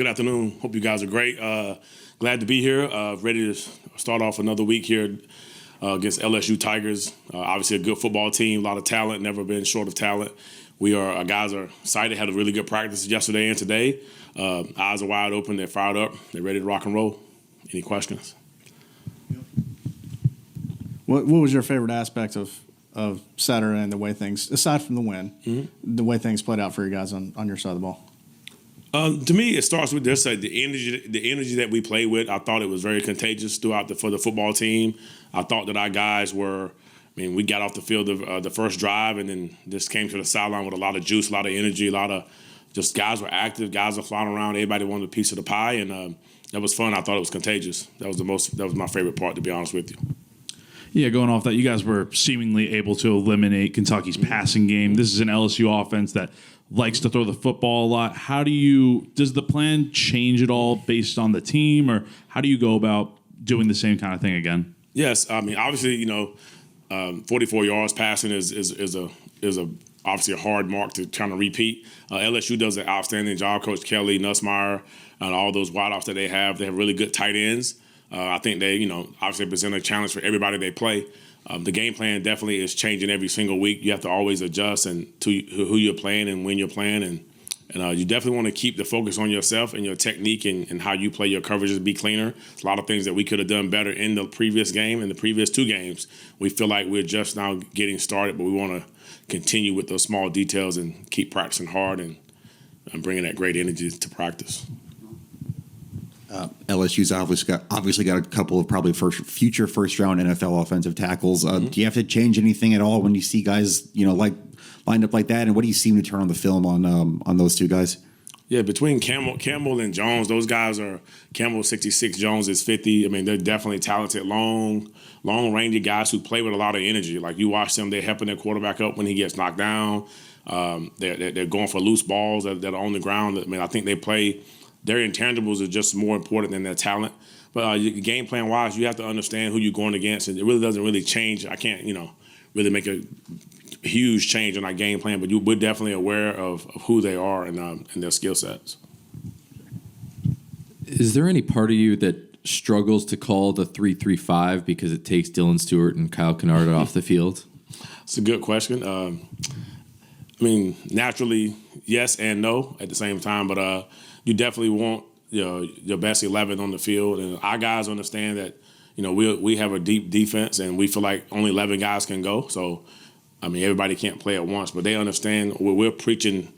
Good afternoon. Hope you guys are great. Glad to be here. Ready to start off another week here against LSU Tigers. Obviously a good football team, a lot of talent, never been short of talent. Our guys are excited, had a really good practice yesterday and today. Eyes are wide open, they're fired up, they're ready to rock and roll. Any questions? What was your favorite aspect of Saturday and the way things, aside from the win, the way things played out for you guys on your side of the ball? To me, it starts with this: the energy that we play with. I thought it was very contagious for the football team. I thought that our guys were. We got off the field the first drive, and then just came to the sideline with a lot of juice, a lot of energy, a lot of just guys were active, guys were flying around. Everybody wanted a piece of the pie, and that was fun. I thought it was contagious. That was my favorite part, to be honest with you. Yeah, going off that, you guys were seemingly able to eliminate Kentucky's passing game. This is an LSU offense that likes to throw the football a lot. Does the plan change at all based on the team, or how do you go about doing the same kind of thing again? Yes, obviously, 44 yards passing is obviously a hard mark to try to repeat. LSU does an outstanding job. Coach Kelly, Nussmeier, and all those wideouts that they have really good tight ends. I think they, obviously present a challenge for everybody they play. The game plan definitely is changing every single week. You have to always adjust to who you're playing and when you're playing. And you definitely want to keep the focus on yourself and your technique and how you play your coverages, be cleaner. There's a lot of things that we could have done better in the previous game and the previous two games. We feel like we're just now getting started, but we want to continue with those small details and keep practicing hard and bringing that great energy to practice. LSU's obviously got a couple of probably future first-round NFL offensive tackles. Do you have to change anything at all when you see guys, lined up like that? And what do you seem to turn on the film on those two guys? Yeah, between Campbell and Jones, those guys are Campbell 66, Jones is 50. They're definitely talented, long-ranged guys who play with a lot of energy. Like you watch them, they're helping their quarterback up when he gets knocked down. They're going for loose balls that are on the ground. I think they play. Their intangibles are just more important than their talent. But game plan wise, you have to understand who you're going against, and it really doesn't really change. I can't, really make a huge change in our game plan, but we're definitely aware of who they are and their skill sets. Is there any part of you that struggles to call the 3-3-5 because it takes Dylan Stewart and Kyle Kennard off the field? It's a good question. Naturally, yes and no at the same time, but you definitely want your best 11 on the field, and our guys understand that we have a deep defense, and we feel like only 11 guys can go. So, everybody can't play at once, but they understand we're preaching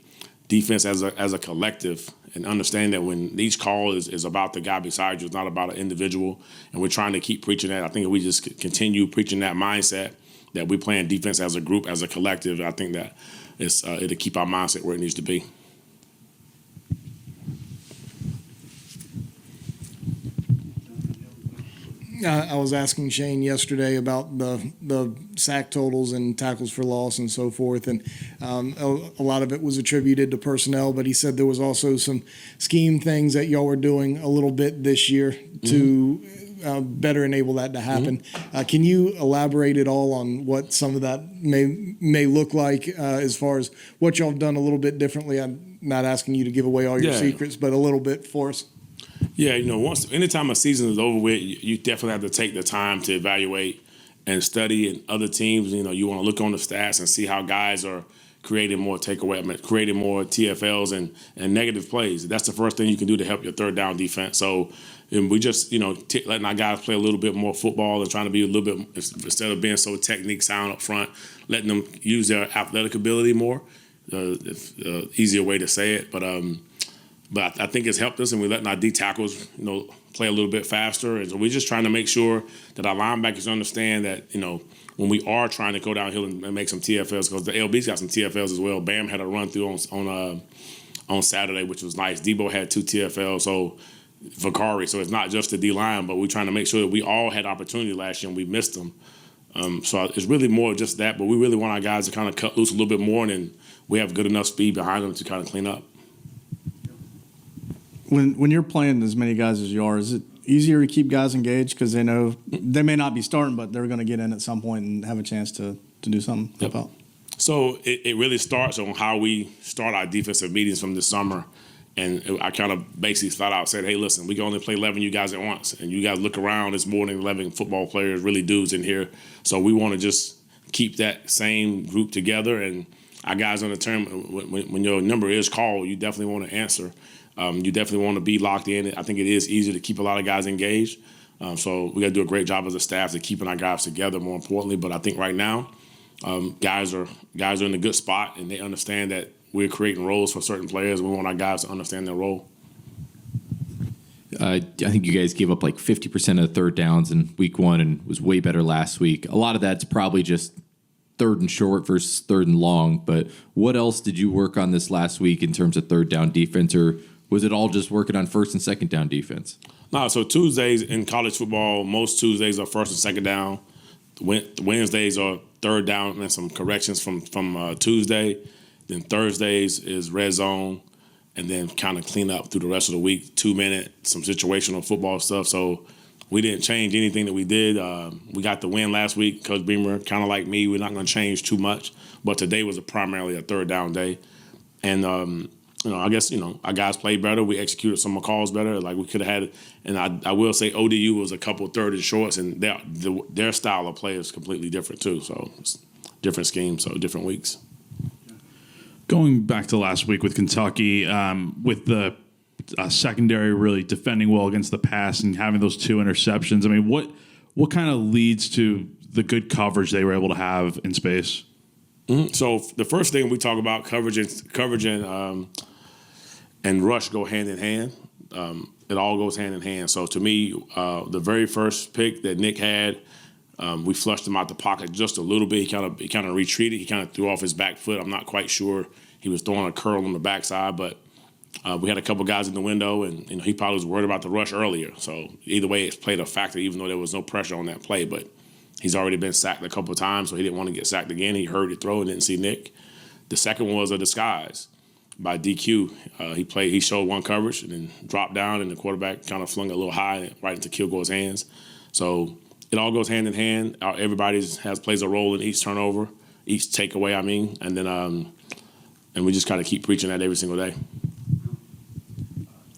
defense as a collective, and understand that when each call is about the guy beside you, it's not about an individual, and we're trying to keep preaching that. I think if we just continue preaching that mindset that we're playing defense as a group, as a collective, I think that it'll keep our mindset where it needs to be. I was asking Shane yesterday about the sack totals and tackles for loss and so forth, and a lot of it was attributed to personnel, but he said there was also some scheme things that y'all were doing a little bit this year to better enable that to happen. Can you elaborate at all on what some of that may look like as far as what y'all have done a little bit differently? I'm not asking you to give away all your secrets, but a little bit for us. Yeah, anytime a season is over with, you definitely have to take the time to evaluate and study. And other teams, you want to look on the stats and see how guys are creating more creating more TFLs and negative plays. That's the first thing you can do to help your third down defense. So we just, letting our guys play a little bit more football and trying to be a little bit, instead of being so technique sound up front, letting them use their athletic ability more. Easier way to say it, but I think it's helped us, and we're letting our D tackles, play a little bit faster. And so we're just trying to make sure that our linebackers understand that, when we are trying to go downhill and make some TFLs, because the LB's got some TFLs as well. Bam had a run through on Saturday, which was nice. Debo had 2 TFLs, so Vakari. So it's not just the D line, but we're trying to make sure that we all had opportunity last year and we missed them. So it's really more just that, but we really want our guys to kind of cut loose a little bit more, and we have good enough speed behind them to kind of clean up. When you're playing as many guys as you are, is it easier to keep guys engaged because they know they may not be starting, but they're going to get in at some point and have a chance to do something? Yep. So it really starts on how we start our defensive meetings from this summer. And I kind of basically flat out said, hey, listen, we can only play 11 you guys at once. And you guys look around, there's more than 11 football players, really dudes in here. So we want to just keep that same group together. And our guys on the term, when your number is called, you definitely want to answer. You definitely want to be locked in. I think it is easier to keep a lot of guys engaged. So we got to do a great job as a staff to keeping our guys together, more importantly. But I think right now, guys are in a good spot, and they understand that we're creating roles for certain players. We want our guys to understand their role. I think you guys gave up like 50% of the third downs in week 1 and was way better last week. A lot of that's probably just third and short versus third and long. But what else did you work on this last week in terms of third down defense, or was it all just working on first and second down defense? No, so Tuesdays in college football, most Tuesdays are first and second down. Wednesdays are third down and some corrections from Tuesday. Then Thursdays is red zone, and then kind of clean up through the rest of the week, 2-minute, some situational football stuff. So we didn't change anything that we did. We got the win last week. Coach Beamer, kind of like me, we're not going to change too much. But today was primarily a third down day. And, I guess, our guys played better. We executed some calls better. Like we could have had, and I will say ODU was a couple third and shorts, and their style of play is completely different too. So it's different schemes, so different weeks. Going back to last week with Kentucky, with the secondary really defending well against the pass and having those 2 interceptions, I mean, what kind of leads to the good coverage they were able to have in space? Mm-hmm. So the first thing we talk about, coverage and rush go hand in hand. It all goes hand in hand. So to me, the very first pick that Nick had, we flushed him out the pocket just a little bit. He kind of retreated. He kind of threw off his back foot. I'm not quite sure he was throwing a curl on the backside, but we had a couple guys in the window, and he probably was worried about the rush earlier. So either way, it's played a factor, even though there was no pressure on that play. But he's already been sacked a couple of times, so he didn't want to get sacked again. He heard it throw and didn't see Nick. The second one was a disguise by DQ. He showed one coverage and then dropped down, and the quarterback kind of flung it a little high right into Kilgore's hands. So it all goes hand in hand. Everybody plays a role in each turnover, each takeaway. And then and we just kind of keep preaching that every single day.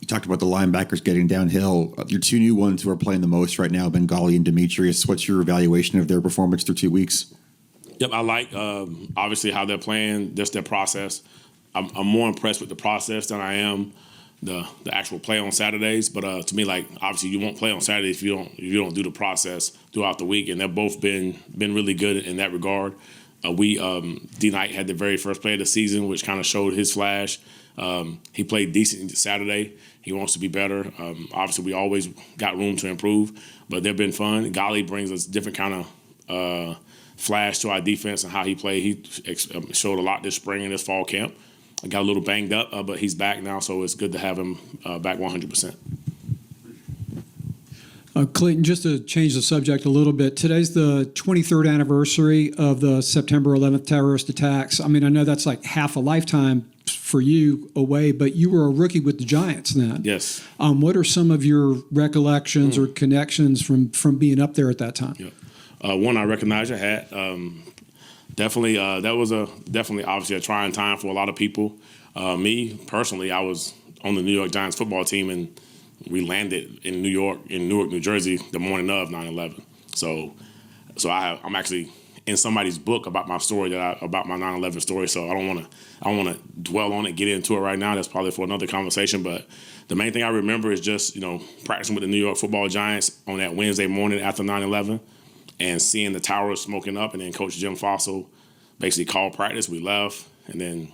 You talked about the linebackers getting downhill. Your 2 new ones who are playing the most right now, Bengali and Demetrius. What's your evaluation of their performance through 2 weeks? Yep, I like obviously how they're playing, just their process. I'm more impressed with the process than I am the actual play on Saturdays. But to me, like, obviously you won't play on Saturday if you don't do the process throughout the week, and they've both been really good in that regard. D Knight had the very first play of the season, which kind of showed his flash. He played decent Saturday. He wants to be better. Obviously, we always got room to improve, but they've been fun. Gali brings us different kind of flash to our defense and how he played. He showed a lot this spring in this fall camp. I got a little banged up, but he's back now, so it's good to have him back 100%. Clayton, just to change the subject a little bit, today's the 23rd anniversary of the September 11th terrorist attacks. I mean, I know that's like half a lifetime for you away, but you were a rookie with the Giants then. Yes. What are some of your recollections or connections from being up there at that time? Yeah. One, I recognize your hat. Definitely, that was definitely obviously a trying time for a lot of people. Me personally, I was on the New York Giants football team, and we landed in Newark, New Jersey, the morning of 9/11. So I'm actually in somebody's book about my story about my 9/11 story. So I don't want to dwell on it, get into it right now. That's probably for another conversation. But the main thing I remember is just practicing with the New York Football Giants on that Wednesday morning after 9/11. And seeing the towers smoking up, and then Coach Jim Fossil basically called practice. We left, and then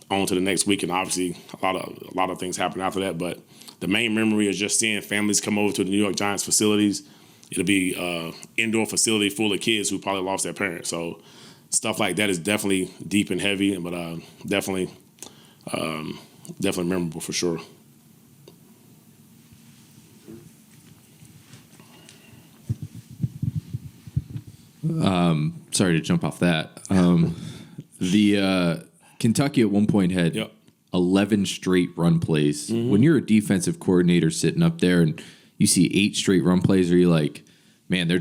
on to the next week. And obviously, a lot of things happened after that. But the main memory is just seeing families come over to the New York Giants facilities. It'll be an indoor facility full of kids who probably lost their parents. So stuff like that is definitely deep and heavy, but definitely memorable for sure. Sorry to jump off that. The Kentucky at one point had 11 straight run plays. Mm-hmm. When you're a defensive coordinator sitting up there and you see 8 straight run plays, are you like, man, they're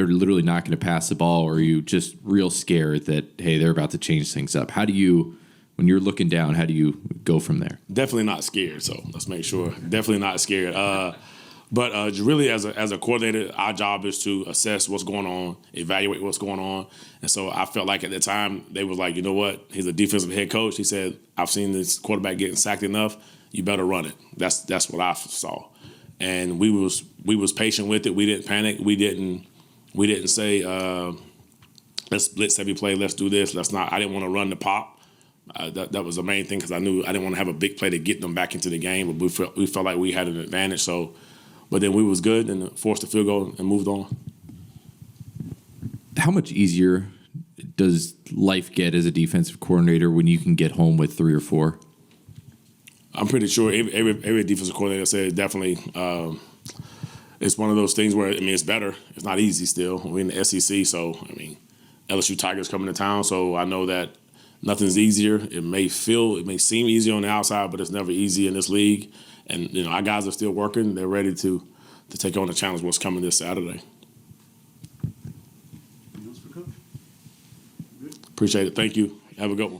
literally not going to pass the ball, or are you just real scared that, hey, they're about to change things up? How do you when you're looking down, how do you go from there? Definitely not scared. So let's make sure. Definitely not scared. But really, as a coordinator, our job is to assess what's going on, evaluate what's going on. And so I felt like at the time they was like, you know what? He's a defensive head coach. He said, I've seen this quarterback getting sacked enough. You better run it. That's what I saw. And we was patient with it. We didn't panic. We didn't say let's blitz every play. Let's do this. Let's not. I didn't want to run the pop. That was the main thing because I knew I didn't want to have a big play to get them back into the game. But we felt like we had an advantage. So, but then we was good and forced the field goal and moved on. How much easier does life get as a defensive coordinator when you can get home with 3 or 4? I'm pretty sure every defensive coordinator said definitely. It's one of those things where it's better. It's not easy still. We're in the SEC, so LSU Tigers coming to town, so I know that nothing's easier. It may seem easier on the outside, but it's never easy in this league. And our guys are still working. They're ready to take on the challenge what's coming this Saturday. Appreciate it. Thank you. Have a good one.